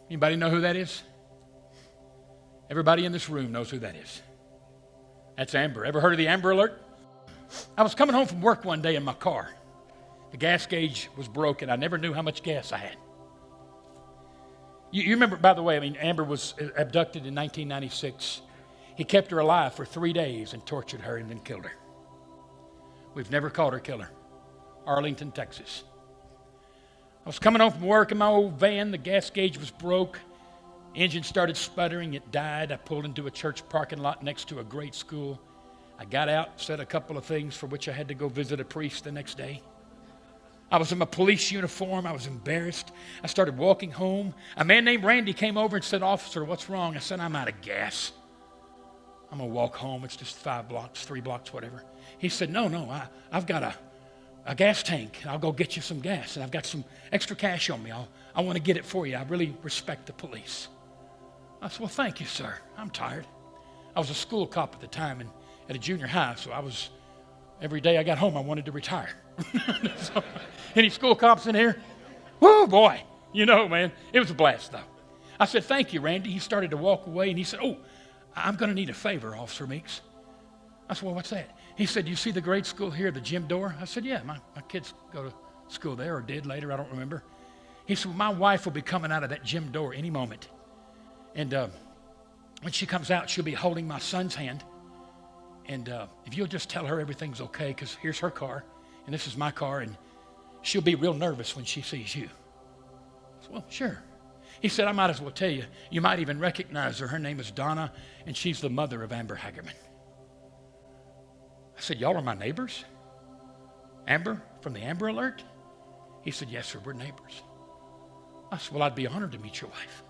Anybody know who that is? Everybody in this room knows who that is. That's Amber. Ever heard of the Amber Alert? I was coming home from work one day in my car. The gas gauge was broken. I never knew how much gas I had. You remember, by the way, Amber was abducted in 1996. He kept her alive for 3 days and tortured her and then killed her. We've never caught her killer. Arlington, Texas. I was coming home from work in my old van. The gas gauge was broke. Engine started sputtering. It died. I pulled into a church parking lot next to a great school. I got out, said a couple of things for which I had to go visit a priest the next day. I was in my police uniform. I was embarrassed. I started walking home. A man named Randy came over and said, "Officer, what's wrong?" I said, "I'm out of gas. I'm going to walk home. It's just 5 blocks, 3 blocks, whatever." He said, No, I've got a gas tank. I'll go get you some gas. And I've got some extra cash on me. I want to get it for you. I really respect the police. I said, "Well, thank you, sir. I'm tired." I was a school cop at the time and at a junior high, so every day I got home, I wanted to retire. So, any school cops in here? Woo, boy. Man, it was a blast, though. I said, "Thank you, Randy." He started to walk away, and he said, "Oh, I'm going to need a favor, Officer Meeks." I said, "Well, what's that?" He said, "You see the grade school here, the gym door?" I said, "Yeah, my kids go to school there, or did later, I don't remember." He said, "Well, my wife will be coming out of that gym door any moment. And when she comes out, she'll be holding my son's hand. And if you'll just tell her everything's okay, because here's her car, and this is my car, and she'll be real nervous when she sees you." I said, "Well, sure." He said, "I might as well tell you. You might even recognize her. Her name is Donna, and she's the mother of Amber Hagerman." I said, "Y'all are my neighbors? Amber from the Amber Alert?" He said, "Yes, sir, we're neighbors." I said, "Well, I'd be honored to meet your wife.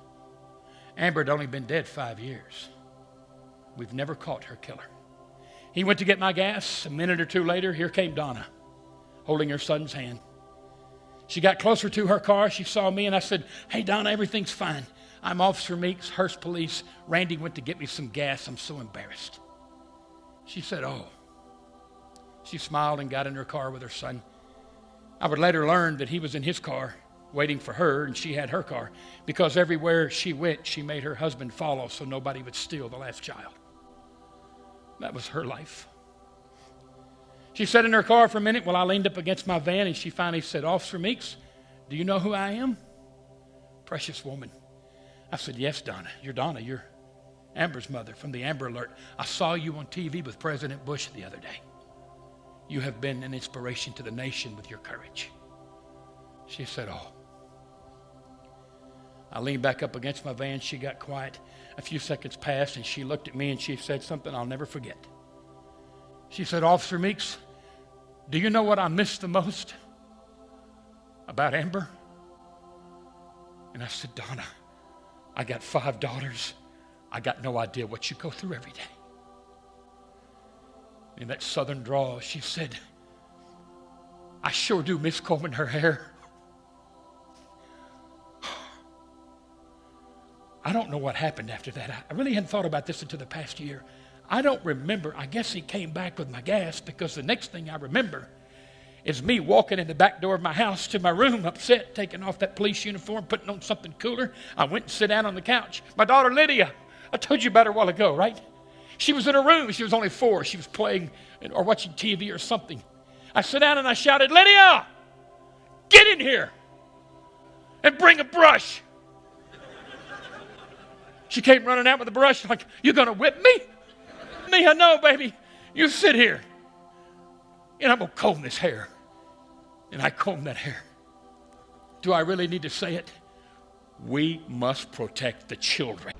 Amber had only been dead 5 years. We've never caught her killer." He went to get my gas. A minute or two later, here came Donna, holding her son's hand. She got closer to her car. She saw me, and I said, "Hey, Donna, everything's fine. I'm Officer Meeks, Hearst Police. Randy went to get me some gas. I'm so embarrassed." She said, "Oh." She smiled and got in her car with her son. I would later learn that he was in his car waiting for her, and she had her car, because everywhere she went, she made her husband follow so nobody would steal the last child. That was her life. She sat in her car for a minute while I leaned up against my van, and she finally said, "Officer Meeks, do you know who I am?" Precious woman. I said, "Yes, Donna. You're Donna. You're Amber's mother from the Amber Alert. I saw you on TV with President Bush the other day. You have been an inspiration to the nation with your courage." She said, "Oh." I leaned back up against my van. She got quiet. A few seconds passed, and she looked at me, and she said something I'll never forget. She said, "Officer Meeks, do you know what I miss the most about Amber?" And I said, "Donna, I got 5 daughters. I got no idea what you go through every day." In that southern drawl, she said, "I sure do miss combing her hair. I don't know what happened after that. I really hadn't thought about this until the past year. I don't remember. I guess he came back with my gas, because the next thing I remember is me walking in the back door of my house to my room, upset, taking off that police uniform, putting on something cooler. I went and sat down on the couch. My daughter Lydia, I told you about her a while ago, right? She was in her room. She was only 4. She was playing or watching TV or something. I sat down and I shouted, "Lydia, get in here and bring a brush." She came running out with a brush, like, "You gonna whip me?" "Me, I know, baby. You sit here, and I'm gonna comb this hair." And I combed that hair. Do I really need to say it? We must protect the children.